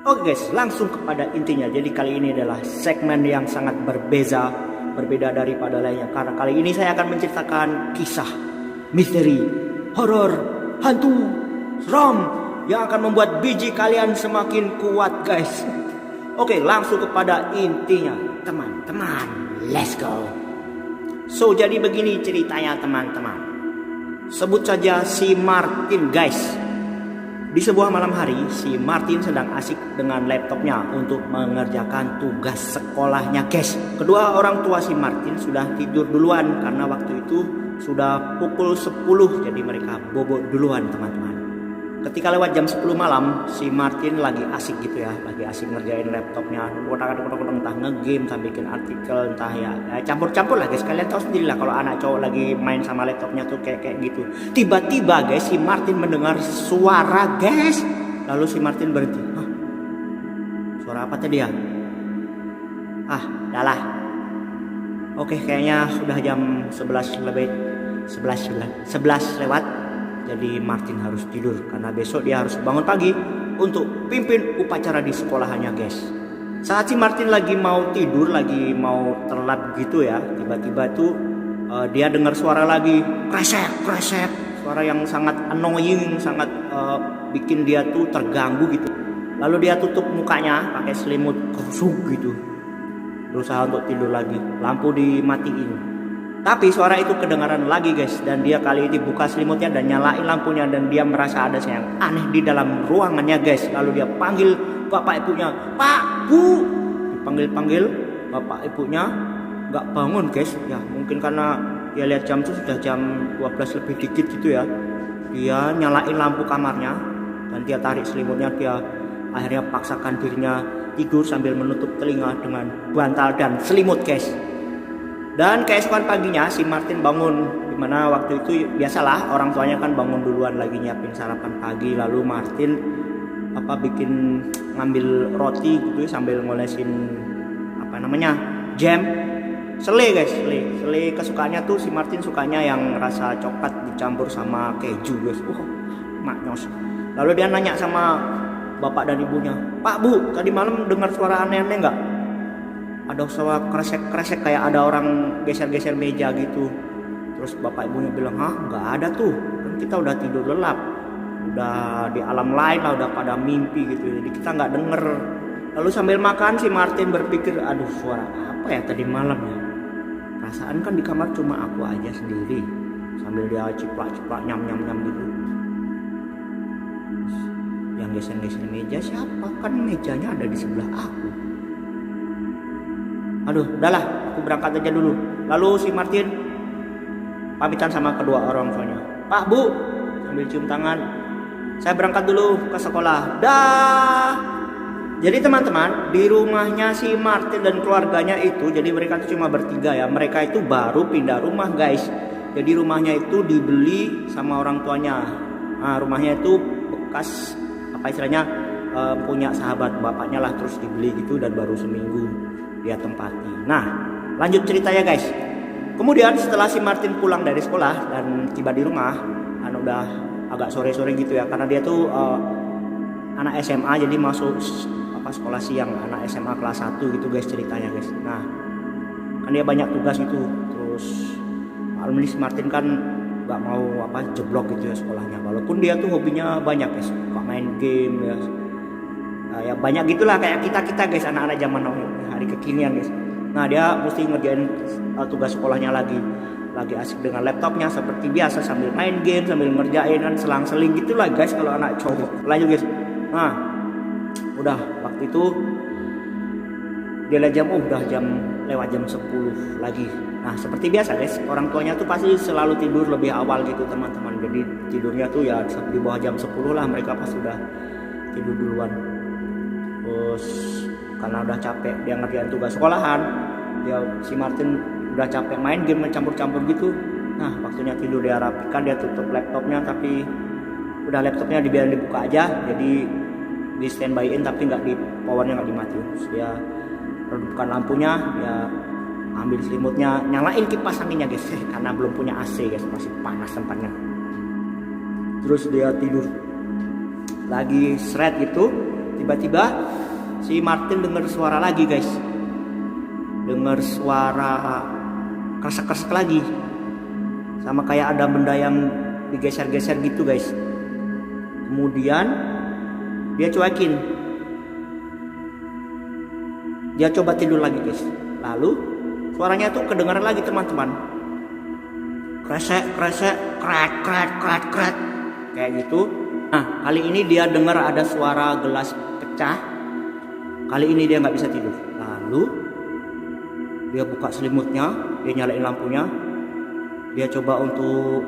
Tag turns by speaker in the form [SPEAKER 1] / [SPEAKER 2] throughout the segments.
[SPEAKER 1] Oke guys, langsung kepada intinya. Jadi kali ini adalah segmen yang sangat berbeda daripada lainnya. Karena kali ini saya akan menceritakan kisah misteri, horor, hantu, seram yang akan membuat biji kalian semakin kuat guys. Oke, langsung kepada intinya teman-teman. Let's go. So, jadi begini ceritanya teman-teman. Sebut saja si Martin guys. Di sebuah malam hari, si Martin sedang asik dengan laptopnya untuk mengerjakan tugas sekolahnya guys. Kedua orang tua si Martin sudah tidur duluan karena waktu itu sudah pukul 10. Jadi mereka bobo duluan teman-teman. Ketika lewat jam 10 malam, si Martin lagi asik gitu ya. Lagi asik ngerjain laptopnya. Entah nge-game, entah bikin artikel, entah ya campur-campur lah guys. Kalian tahu sendiri lah kalau anak cowok lagi main sama laptopnya tuh kayak gitu. Tiba-tiba guys, si Martin mendengar suara guys. Lalu si Martin berhenti. Hah? Suara apa tadi ya? Dah lah. Oke, kayaknya sudah jam 11 lewat. Jadi Martin harus tidur karena besok dia harus bangun pagi untuk pimpin upacara di sekolahannya guys. Saat si Martin lagi mau tidur, lagi mau terlap gitu ya, tiba-tiba tuh dia dengar suara lagi kresek, suara yang sangat annoying, sangat bikin dia tuh terganggu gitu. Lalu dia tutup mukanya pakai selimut kusuk gitu, berusaha untuk tidur lagi. Lampu dimatiin. Tapi suara itu kedengaran lagi guys. Dan dia kali ini buka selimutnya dan nyalain lampunya. Dan dia merasa ada yang aneh di dalam ruangannya guys. Lalu dia panggil bapak ibunya. Pak, Bu. Dipanggil-panggil bapak ibunya gak bangun guys. Ya mungkin karena dia lihat jam itu sudah jam 12 lebih dikit gitu ya. Dia nyalain lampu kamarnya. Dan dia tarik selimutnya. Dia akhirnya paksakan dirinya tidur sambil menutup telinga dengan bantal dan selimut guys. Dan keesokan paginya si Martin bangun, dimana waktu itu biasalah orang tuanya kan bangun duluan lagi nyiapin sarapan pagi. Lalu Martin bikin ngambil roti gitu sambil ngolesin jam, sele guys, sele kesukaannya tuh si Martin sukanya yang rasa coklat dicampur sama keju guys. Maknyos. Lalu dia nanya sama bapak dan ibunya, Pak, Bu, tadi malam dengar suara aneh-aneh nggak? Ada suara kresek kayak ada orang geser-geser meja gitu. Terus bapak ibunya bilang, nggak ada tuh, kan kita udah tidur lelap, udah di alam lain lah, udah pada mimpi gitu, jadi kita nggak denger. Lalu sambil makan si Martin berpikir, aduh suara apa ya tadi malam ya, perasaan kan di kamar cuma aku aja sendiri. Sambil dia ciplak nyam gitu. Yang geser-geser meja siapa, kan mejanya ada di sebelah aku. Aduh, udahlah, aku berangkat aja dulu. Lalu si Martin pamitan sama kedua orang tuanya. Pak, Bu, sambil cium tangan, saya berangkat dulu ke sekolah. Dah. Jadi teman-teman, di rumahnya si Martin dan keluarganya itu, jadi mereka itu cuma bertiga ya. Mereka itu baru pindah rumah guys. Jadi rumahnya itu dibeli sama orang tuanya. Nah, rumahnya itu bekas punya sahabat bapaknya lah, terus dibeli gitu dan baru seminggu dia tempati. Nah, lanjut ceritanya guys. Kemudian setelah si Martin pulang dari sekolah dan tiba di rumah, udah agak sore-sore gitu ya, karena dia tuh anak SMA, jadi masuk sekolah siang, anak SMA kelas 1 gitu guys ceritanya guys. Nah, kan dia banyak tugas gitu. Terus alumni si Martin kan gak mau jeblok gitu ya sekolahnya, walaupun dia tuh hobinya banyak guys, suka main game ya. Ya banyak gitulah kayak kita guys, anak-anak zaman hari kekinian guys. Nah, dia mesti ngerjain tugas sekolahnya lagi asik dengan laptopnya seperti biasa, sambil main game, sambil ngerjain kan selang-seling gitulah guys kalau anak cowok. Lanjut guys. Nah, udah waktu itu dia lihat jam, udah lewat jam 10 lagi. Nah, seperti biasa guys, orang tuanya tuh pasti selalu tidur lebih awal gitu teman-teman. Jadi tidurnya tuh ya di bawah jam 10 lah, mereka pasti udah tidur duluan. Terus karena udah capek dia ngerjain tugas sekolahan, si Martin udah capek main game mencampur-campur gitu. Nah, waktunya tidur dia rapikan, dia tutup laptopnya, tapi udah laptopnya dibiarin dibuka aja, jadi di standby-in tapi powernya nggak dimatiin. Terus dia redupkan lampunya, dia ambil selimutnya, nyalain kipas anginnya guys, karena belum punya AC guys, masih panas tempatnya. Terus dia tidur lagi seret gitu. Tiba-tiba si Martin dengar suara lagi guys, dengar suara kresek-kresek lagi, sama kayak ada benda yang digeser-geser gitu guys. Kemudian dia cuekin, dia coba tidur lagi guys. Lalu suaranya tuh kedengaran lagi teman-teman, kresek kresek krek krek krek krek kayak gitu. Nah kali ini dia dengar ada suara gelas pecah. Kali ini dia nggak bisa tidur. Lalu dia buka selimutnya, dia nyalain lampunya, dia coba untuk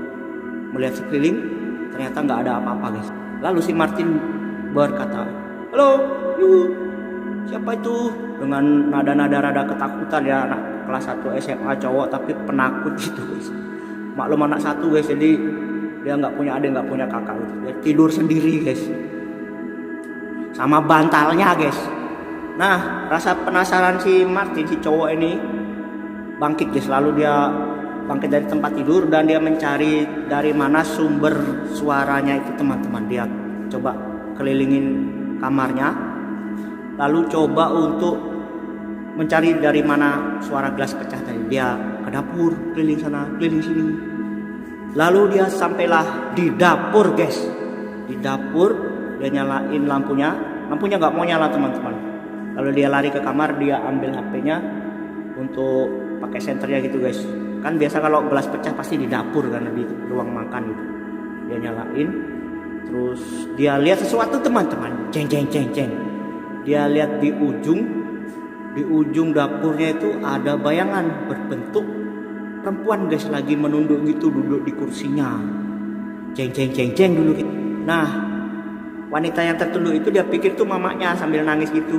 [SPEAKER 1] melihat sekeliling. Ternyata nggak ada apa-apa guys. Lalu si Martin berkata, "Halo, siapa itu?" Dengan nada-nada rada ketakutan ya, anak kelas 1 SMA cowok tapi penakut gitu guys. Maklum anak 1 guys, jadi dia nggak punya adik, nggak punya kakak gitu. Dia tidur sendiri guys, sama bantalnya guys. Nah rasa penasaran si Martin, si cowok ini bangkit guys. Lalu dia bangkit dari tempat tidur dan dia mencari dari mana sumber suaranya itu teman-teman. Dia coba kelilingin kamarnya, lalu coba untuk mencari dari mana suara gelas pecah tadi. Dia ke dapur, keliling sana, keliling sini. Lalu dia sampailah di dapur guys. Di dapur dia nyalain lampunya. Lampunya nggak mau nyala teman-teman. Lalu dia lari ke kamar, dia ambil HP-nya untuk pakai senternya gitu guys. Kan biasa kalau gelas pecah pasti di dapur kan, di ruang makan gitu. Dia nyalain, terus dia lihat sesuatu teman-teman. Ceng ceng ceng ceng. Dia lihat di ujung dapurnya itu ada bayangan berbentuk perempuan guys, lagi menunduk gitu, duduk di kursinya. Ceng ceng ceng ceng dulu gitu. Nah wanita yang tertunduk itu dia pikir tuh mamanya sambil nangis gitu.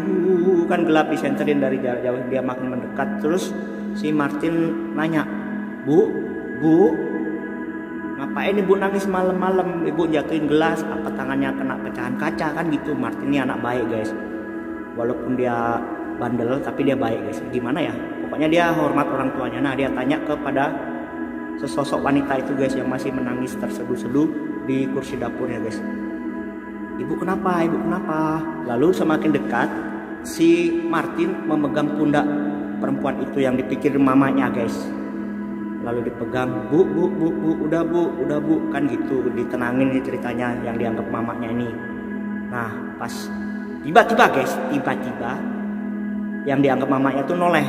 [SPEAKER 1] Kan gelap, disenterin dari jarak jauh, dia makin mendekat. Terus si Martin nanya, Bu, ngapain ibu nangis malam-malam? Ibu jatuhin gelas, apa tangannya kena pecahan kaca kan gitu. Martin ini anak baik guys, walaupun dia bandel tapi dia baik guys. Gimana ya, pokoknya dia hormat orang tuanya. Nah dia tanya kepada sesosok wanita itu guys, yang masih menangis terseduh-seduh di kursi dapurnya guys, "Ibu kenapa? Ibu kenapa?" Lalu semakin dekat, si Martin memegang pundak perempuan itu yang dipikir mamanya guys. Lalu dipegang, bu, udah bu, kan gitu, ditenangin ceritanya yang dianggap mamanya ini. Nah pas tiba-tiba guys, yang dianggap mamanya itu noleh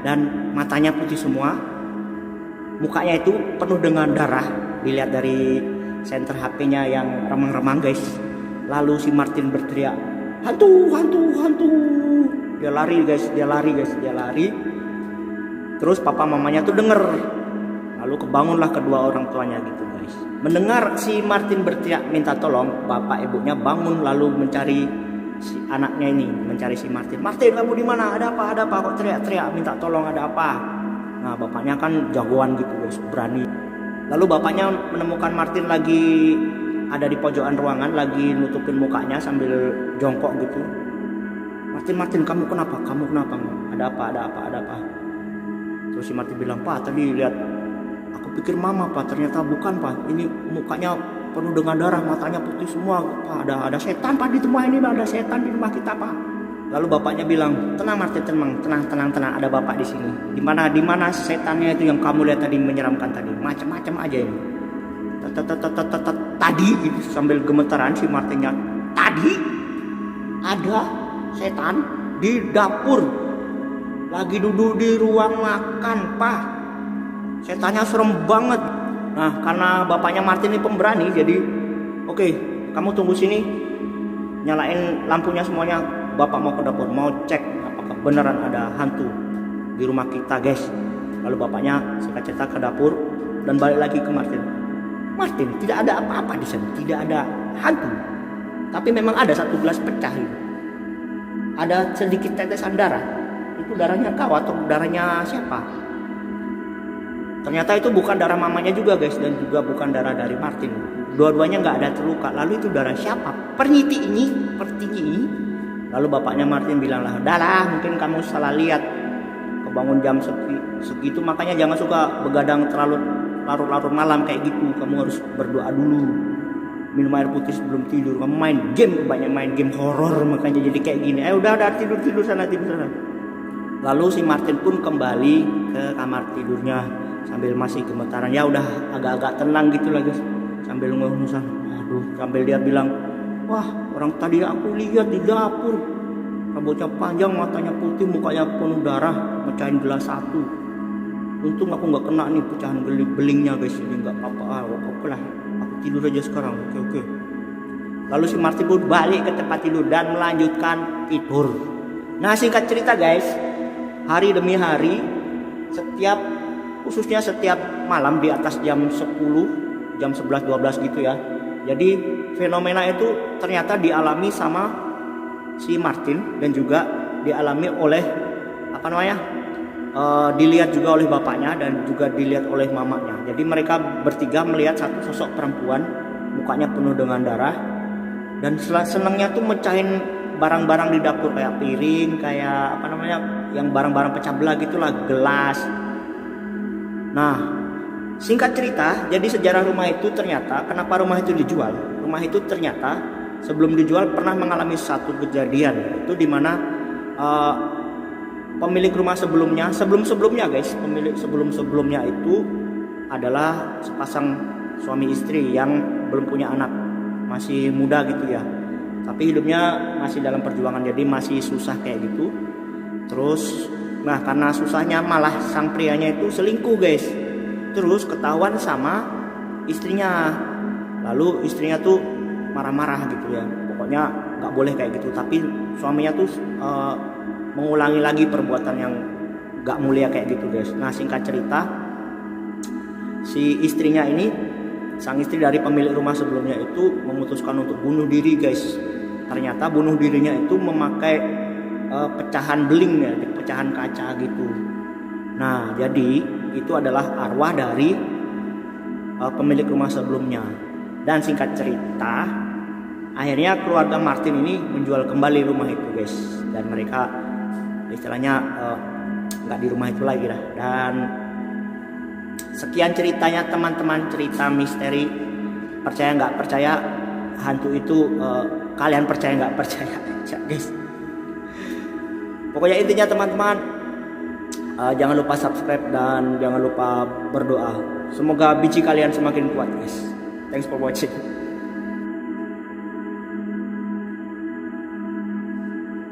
[SPEAKER 1] dan matanya putih semua, mukanya itu penuh dengan darah, dilihat dari senter HP-nya yang remang-remang guys. Lalu si Martin berteriak, hantu. Dia lari. Terus papa mamanya tuh denger. Lalu kebangunlah kedua orang tuanya gitu guys. Mendengar si Martin berteriak minta tolong, bapak ibunya bangun lalu mencari si anaknya ini, mencari si Martin. "Martin, kamu di mana? Ada apa? Kok teriak-teriak minta tolong, ada apa?" Nah bapaknya kan jagoan gitu guys, berani. Lalu bapaknya menemukan Martin lagi ada di pojokan ruangan, lagi nutupin mukanya sambil jongkok gitu. Martin, kamu kenapa? Ada apa? Terus si Martin bilang, "Pak, tadi lihat, aku pikir mama Pak, ternyata bukan Pak. Ini mukanya penuh dengan darah, matanya putih semua Pak. Ada setan Pak di rumah ini, ada setan di rumah kita Pak." Lalu bapaknya bilang, "Tenang Martin, tenang, ada bapak di sini. Di mana setannya itu yang kamu lihat tadi menyeramkan tadi? Macam-macam aja ini. Tadi gitu," sambil gemetaran si Martinnya, "Tadi ada setan di dapur, lagi duduk di ruang makan Pak. Setannya serem banget." Nah karena bapaknya Martin ini pemberani, jadi oke, kamu tunggu sini, nyalain lampunya semuanya, bapak mau ke dapur, mau cek apakah beneran ada hantu di rumah kita guys. Lalu bapaknya singkat cerita ke dapur dan balik lagi ke Martin. "Martin, tidak ada apa-apa di sana, tidak ada hantu. Tapi memang ada satu gelas pecah itu. Ada sedikit tetesan darah. Itu darahnya kau atau darahnya siapa?" Ternyata itu bukan darah mamanya juga guys, dan juga bukan darah dari Martin. Dua-duanya nggak ada terluka. Lalu itu darah siapa? Pertini ini. Lalu bapaknya Martin bilang lah, "Udahlah, mungkin kamu salah lihat. Kebangun jam segitu, makanya jangan suka begadang terlalu larut-larut malam kayak gitu. Kamu harus berdoa dulu." minum air putih sebelum tidur, kamu main game, banyak main game horor makanya jadi kayak gini. Udah tidur sana. Lalu si Martin pun kembali ke kamar tidurnya sambil masih gemetaran. Ya udah agak-agak tenang gitu lah guys, sambil ngehusan. Aduh, sambil dia bilang, wah orang tadi aku lihat di dapur, rambutnya panjang, matanya putih, mukanya penuh darah, mecahin gelas satu. Untung aku nggak kena nih pecahan belingnya guys, jadi nggak apa-apa lah. Aku tidur aja sekarang. Oke. Lalu si Martin pun balik ke tempat tidur dan melanjutkan tidur. Nah singkat cerita guys, hari demi hari, khususnya setiap malam di atas jam 10, jam 11, 12 gitu ya. Jadi fenomena itu ternyata dialami sama si Martin dan juga dialami oleh dilihat juga oleh bapaknya dan juga dilihat oleh mamanya. Jadi mereka bertiga melihat satu sosok perempuan, mukanya penuh dengan darah, dan senangnya tuh mecahin barang-barang di dapur kayak piring, kayak yang barang-barang pecah belah gitulah, gelas. Nah, singkat cerita, jadi sejarah rumah itu ternyata kenapa rumah itu dijual? Rumah itu ternyata sebelum dijual pernah mengalami satu kejadian, itu dimana pemilik rumah sebelumnya guys, sebelumnya itu adalah sepasang suami istri yang belum punya anak, masih muda gitu ya, tapi hidupnya masih dalam perjuangan, jadi masih susah kayak gitu. Terus karena susahnya malah sang prianya itu selingkuh guys, terus ketahuan sama istrinya, lalu istrinya tuh marah-marah gitu ya, pokoknya nggak boleh kayak gitu, tapi suaminya tuh mengulangi lagi perbuatan yang gak mulia kayak gitu guys. Nah singkat cerita, si istrinya ini, sang istri dari pemilik rumah sebelumnya itu memutuskan untuk bunuh diri guys. Ternyata bunuh dirinya itu memakai pecahan beling ya, pecahan kaca gitu. Nah jadi itu adalah arwah dari pemilik rumah sebelumnya. Dan singkat cerita, akhirnya keluarga Martin ini menjual kembali rumah itu guys, dan mereka istilahnya nggak di rumah itu lagi lah. Dan sekian ceritanya teman-teman, cerita misteri. Percaya nggak percaya hantu itu, kalian percaya nggak percaya guys. Pokoknya intinya teman-teman, jangan lupa subscribe dan jangan lupa berdoa, semoga biji kalian semakin kuat guys. Thanks for watching.